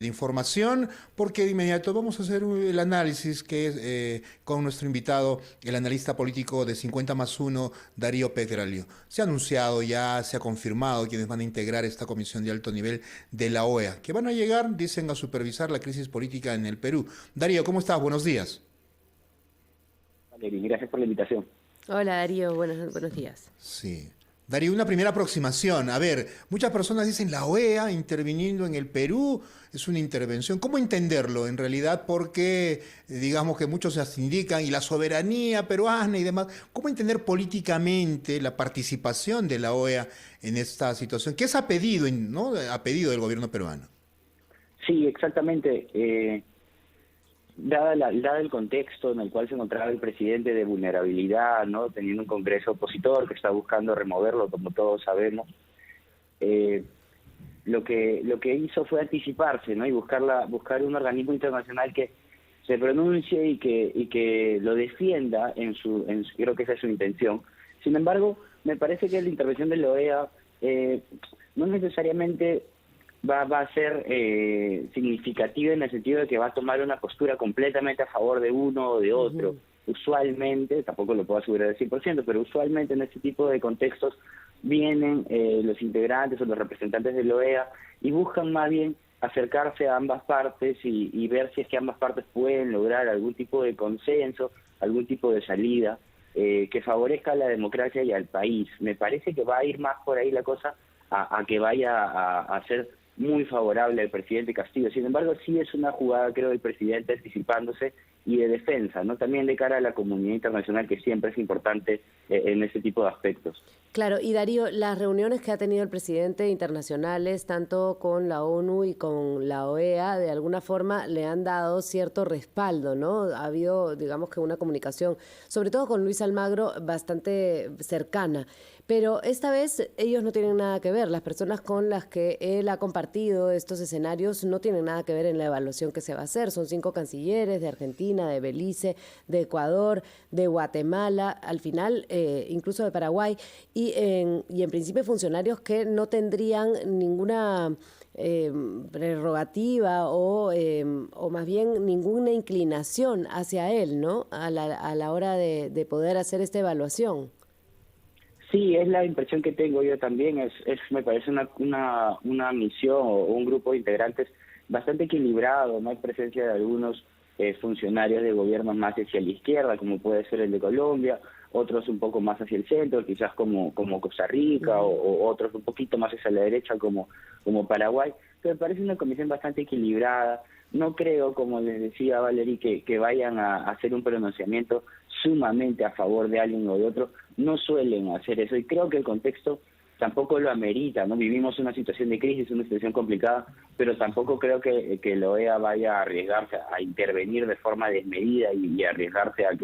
de información, porque de inmediato vamos a hacer el análisis que es con nuestro invitado, el analista político de 50+1, Darío Petralio. Se ha anunciado ya, se ha confirmado quienes van a integrar esta comisión de alto nivel de la OEA, que van a llegar, dicen, a supervisar la crisis política en el Perú. Darío, ¿cómo estás? Buenos días. Valery, gracias por la invitación. Hola Darío, buenos días. Sí. Darío, una primera aproximación. A ver, muchas personas dicen la OEA interviniendo en el Perú es una intervención. ¿Cómo entenderlo en realidad? Porque digamos que muchos se indican y la soberanía peruana y demás. ¿Cómo entender políticamente la participación de la OEA en esta situación? ¿Qué se ha pedido, ¿no? Ha pedido del gobierno peruano? Sí, exactamente. Dada el contexto en el cual se encontraba el presidente de vulnerabilidad, ¿no? Teniendo un Congreso opositor que está buscando removerlo, como todos sabemos, eh, lo que hizo fue anticiparse, ¿no? Y buscar un organismo internacional que se pronuncie y que lo defienda creo que esa es su intención. Sin embargo, me parece que la intervención de la OEA no necesariamente va a ser significativa en el sentido de que va a tomar una postura completamente a favor de uno o de otro. Usualmente, tampoco lo puedo asegurar al 100%, pero usualmente en este tipo de contextos vienen los integrantes o los representantes de la OEA y buscan más bien acercarse a ambas partes y ver si es que ambas partes pueden lograr algún tipo de consenso, algún tipo de salida que favorezca a la democracia y al país. Me parece que va a ir más por ahí la cosa a que vaya a ser muy favorable al presidente Castillo. Sin embargo, sí es una jugada, creo, del presidente anticipándose y de defensa, ¿no? También de cara a la comunidad internacional, que siempre es importante en ese tipo de aspectos. Claro, y Darío, las reuniones que ha tenido el presidente internacionales, tanto con la ONU y con la OEA, de alguna forma le han dado cierto respaldo, ¿no? Ha habido, digamos que una comunicación, sobre todo con Luis Almagro, bastante cercana. Pero esta vez ellos no tienen nada que ver. Las personas con las que él ha compartido estos escenarios no tienen nada que ver en la evaluación que se va a hacer. Son 5 cancilleres de Argentina, de Belice, de Ecuador, de Guatemala, al final incluso de Paraguay, y en principio funcionarios que no tendrían ninguna prerrogativa o más bien ninguna inclinación hacia él, ¿no? A la hora de poder hacer esta evaluación. Sí, es la impresión que tengo yo también. Me parece una misión o un grupo de integrantes bastante equilibrado. No hay presencia de algunos funcionarios de gobiernos más hacia la izquierda, como puede ser el de Colombia, otros un poco más hacia el centro, quizás como Costa Rica, o otros un poquito más hacia la derecha, como Paraguay. Pero me parece una comisión bastante equilibrada. No creo, como les decía Valery, que vayan a hacer un pronunciamiento sumamente a favor de alguien o de otro. No suelen hacer eso y creo que el contexto tampoco lo amerita, ¿no? Vivimos una situación de crisis, una situación complicada, pero tampoco creo que la OEA vaya a arriesgarse a intervenir de forma desmedida y arriesgarse a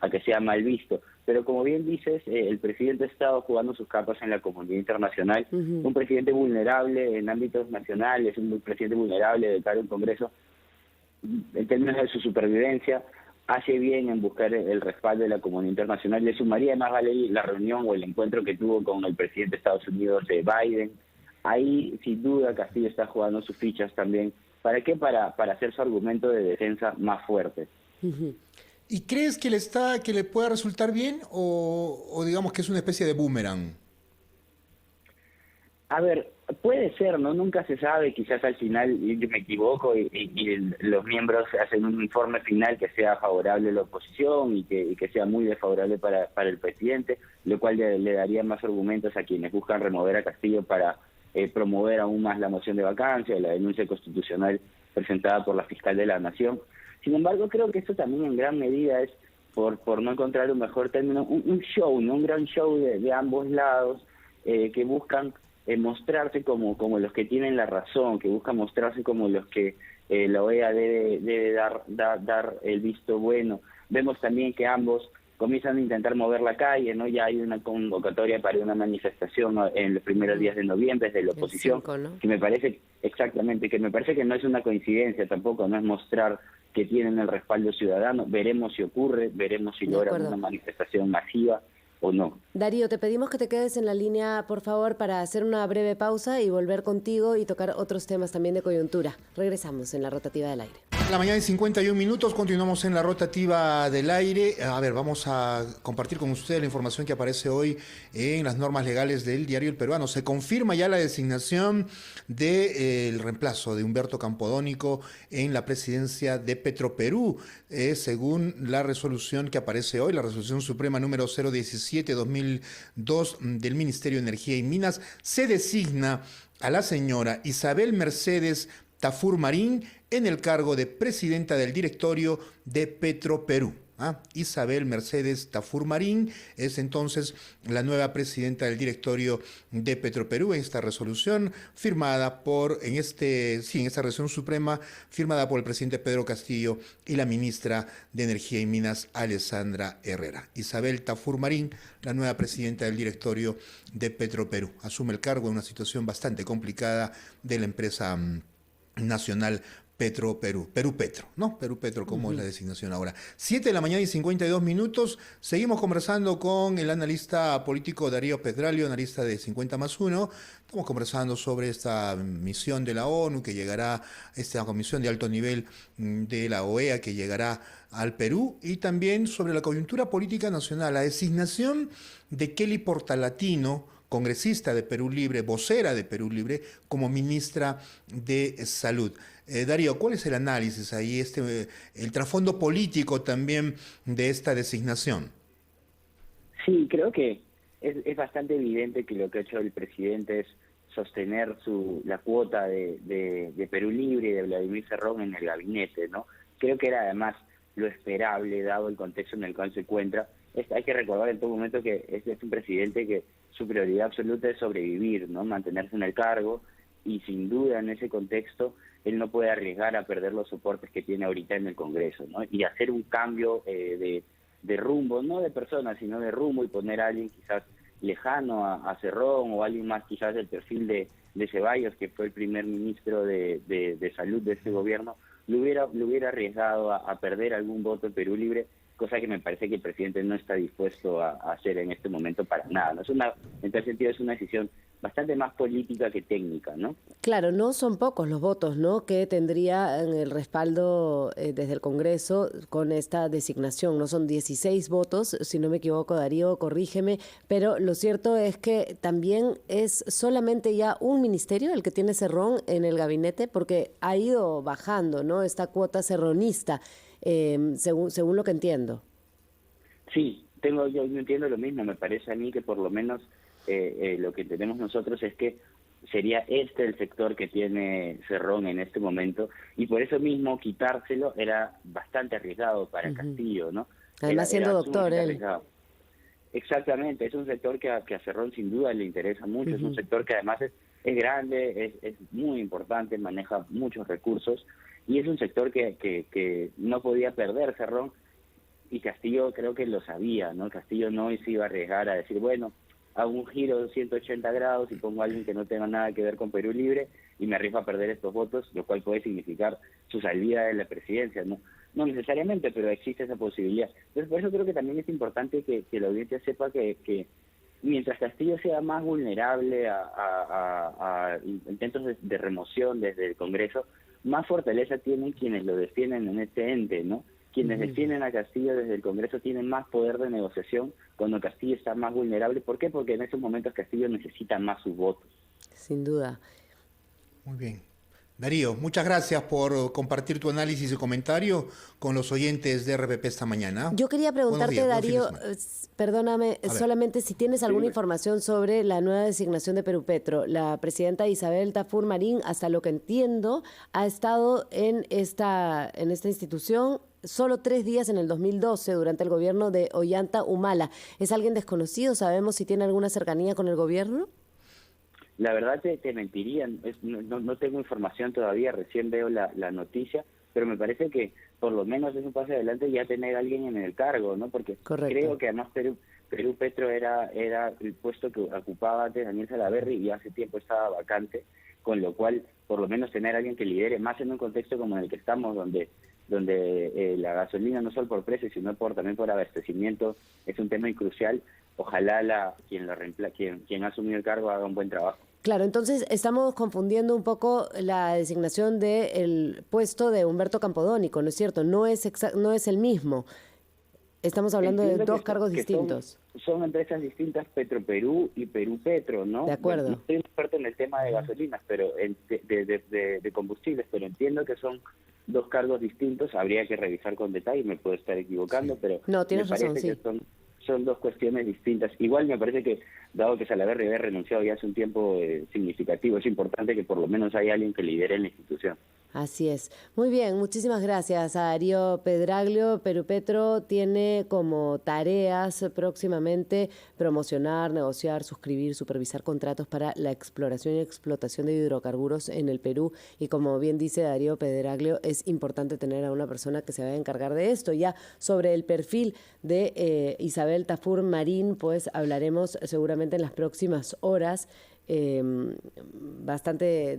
que sea mal visto. Pero como bien dices, el presidente ha estado jugando sus cartas en la comunidad internacional, un presidente vulnerable en ámbitos nacionales, un presidente vulnerable de cara a un Congreso, en términos de su supervivencia, hace bien en buscar el respaldo de la comunidad internacional. Le sumaría más, Valery, la reunión o el encuentro que tuvo con el presidente de Estados Unidos, Biden. Ahí, sin duda, Castillo está jugando sus fichas también. ¿Para qué? Para hacer su argumento de defensa más fuerte. ¿Y crees que que le pueda resultar bien o digamos que es una especie de boomerang? A ver, puede ser, ¿no? Nunca se sabe, quizás al final yo me equivoco y los miembros hacen un informe final que sea favorable a la oposición y que sea muy desfavorable para el presidente, lo cual le daría más argumentos a quienes buscan remover a Castillo para promover aún más la moción de vacancia, la denuncia constitucional presentada por la fiscal de la Nación. Sin embargo, creo que esto también en gran medida es, por no encontrar un mejor término, un show, ¿no? Un gran show de ambos lados que buscan mostrarse como los que tienen la razón, que buscan mostrarse como los que la OEA debe dar el visto bueno. Vemos también que ambos comienzan a intentar mover la calle, ¿no? Ya hay una convocatoria para una manifestación, ¿no?, en los primeros días de noviembre desde la oposición, 5, ¿no? que me parece que no es una coincidencia tampoco, no es mostrar que tienen el respaldo ciudadano. Veremos si ocurre, veremos si logran una manifestación masiva. o no. Darío, te pedimos que te quedes en la línea, por favor, para hacer una breve pausa y volver contigo y tocar otros temas también de coyuntura. Regresamos en la rotativa del aire. La mañana y 51 minutos, continuamos en la rotativa del aire. A ver, vamos a compartir con ustedes la información que aparece hoy en las normas legales del diario El Peruano. Se confirma ya la designación del reemplazo de Humberto Campodónico en la presidencia de Petroperú, según la resolución que aparece hoy, la resolución suprema número 017-2002 del Ministerio de Energía y Minas. Se designa a la señora Isabel Mercedes Tafur Marín en el cargo de presidenta del directorio de Petroperú. Isabel Mercedes Tafur Marín es entonces la nueva presidenta del directorio de Petroperú. En esta resolución firmada en esta resolución suprema firmada por el presidente Pedro Castillo y la ministra de Energía y Minas, Alessandra Herrera. Isabel Tafur Marín, la nueva presidenta del directorio de Petroperú, asume el cargo en una situación bastante complicada de la empresa nacional Petro, ¿no? Perú Petro, como es la designación ahora. 7 de la mañana y 52 minutos. Seguimos conversando con el analista político Darío Pedralio, analista de 50+1. Estamos conversando sobre esta misión de la ONU que llegará, esta comisión de alto nivel de la OEA que llegará al Perú, y también sobre la coyuntura política nacional, la designación de Kelly Portalatino, congresista de Perú Libre, vocera de Perú Libre, como ministra de Salud. Darío, ¿cuál es el análisis ahí, el trasfondo político también de esta designación? Sí, creo que es bastante evidente que lo que ha hecho el presidente es sostener la cuota de Perú Libre y de Vladimir Cerrón en el gabinete, ¿no? Creo que era además lo esperable, dado el contexto en el cual se encuentra. Hay que recordar en todo momento que este es un presidente que su prioridad absoluta es sobrevivir, ¿no? Mantenerse en el cargo, y sin duda en ese contexto él no puede arriesgar a perder los soportes que tiene ahorita en el Congreso, ¿no? Y hacer un cambio de rumbo, no de personas, sino de rumbo, y poner a alguien quizás lejano a Cerrón, o alguien más quizás del perfil de Ceballos, que fue el primer ministro de Salud de este gobierno, le hubiera arriesgado a perder algún voto en Perú Libre, cosa que me parece que el presidente no está dispuesto a hacer en este momento para nada, ¿no? En tal sentido es una decisión bastante más política que técnica, ¿no? Claro, no son pocos los votos, ¿no?, que tendría en el respaldo desde el Congreso con esta designación. No son 16 votos, si no me equivoco, Darío, corrígeme, pero lo cierto es que también es solamente ya un ministerio el que tiene Cerrón en el gabinete, porque ha ido bajando, ¿no?, esta cuota cerronista, según lo que entiendo. Sí, yo entiendo lo mismo. Me parece a mí que por lo menos lo que entendemos nosotros es que sería el sector que tiene Cerrón en este momento, y por eso mismo quitárselo era bastante arriesgado para Castillo, ¿no? Además siendo doctor él. Exactamente, es un sector que a Cerrón sin duda le interesa mucho, es un sector que además es grande, es muy importante, maneja muchos recursos, y es un sector que no podía perder Cerrón, y Castillo creo que lo sabía, ¿no? Castillo no se iba a arriesgar a decir, bueno, hago un giro de 180 grados y pongo a alguien que no tenga nada que ver con Perú Libre y me arriesgo a perder estos votos, lo cual puede significar su salida de la presidencia, ¿no? No necesariamente, pero existe esa posibilidad. Entonces, por eso creo que también es importante que la audiencia sepa que mientras Castillo sea más vulnerable a intentos de remoción desde el Congreso, más fortaleza tienen quienes lo defienden en este ente, ¿no? Quienes defienden a Castillo desde el Congreso tienen más poder de negociación cuando Castillo está más vulnerable. ¿Por qué? Porque en esos momentos Castillo necesita más sus votos. Sin duda. Muy bien. Darío, muchas gracias por compartir tu análisis y comentario con los oyentes de RPP esta mañana. Yo quería preguntarte, Darío, perdóname, solamente si tienes alguna información sobre la nueva designación de Perú Petro. La presidenta Isabel Tafur Marín, hasta lo que entiendo, ha estado en esta institución solo 3 días en el 2012, durante el gobierno de Ollanta Humala. ¿Es alguien desconocido? ¿Sabemos si tiene alguna cercanía con el gobierno? La verdad te mentirían, no tengo información todavía, recién veo la noticia, pero me parece que por lo menos es un paso adelante ya tener a alguien en el cargo, ¿no? Porque creo que además Perú Petro era el puesto que ocupaba antes Daniel Salaverry y hace tiempo estaba vacante, con lo cual por lo menos tener a alguien que lidere, más en un contexto como en el que estamos, donde la gasolina no solo por precio, sino también por abastecimiento es un tema crucial. ojalá quien ha asumido el cargo haga un buen trabajo. Claro, entonces estamos confundiendo un poco la designación del puesto de Humberto Campodónico, ¿no es cierto? No es el mismo. Estamos hablando de dos cargos distintos. Son empresas distintas, Petroperú y Perú Petro, ¿no? De acuerdo. Bueno, no estoy experto en el tema de gasolinas, pero de combustibles, pero entiendo que son dos cargos distintos. Habría que revisar con detalle, me puedo estar equivocando, pero no, tienes me parece razón, sí. que son dos cuestiones distintas. Igual me parece que, dado que Salaverry había renunciado ya hace un tiempo significativo, es importante que por lo menos haya alguien que lidere la institución. Así es. Muy bien, muchísimas gracias a Darío Pedraglio. Perú Petro tiene como tareas próximamente promocionar, negociar, suscribir, supervisar contratos para la exploración y explotación de hidrocarburos en el Perú. Y como bien dice Darío Pedraglio, es importante tener a una persona que se vaya a encargar de esto. Ya sobre el perfil de Isabel Tafur Marín, pues hablaremos seguramente en las próximas horas bastante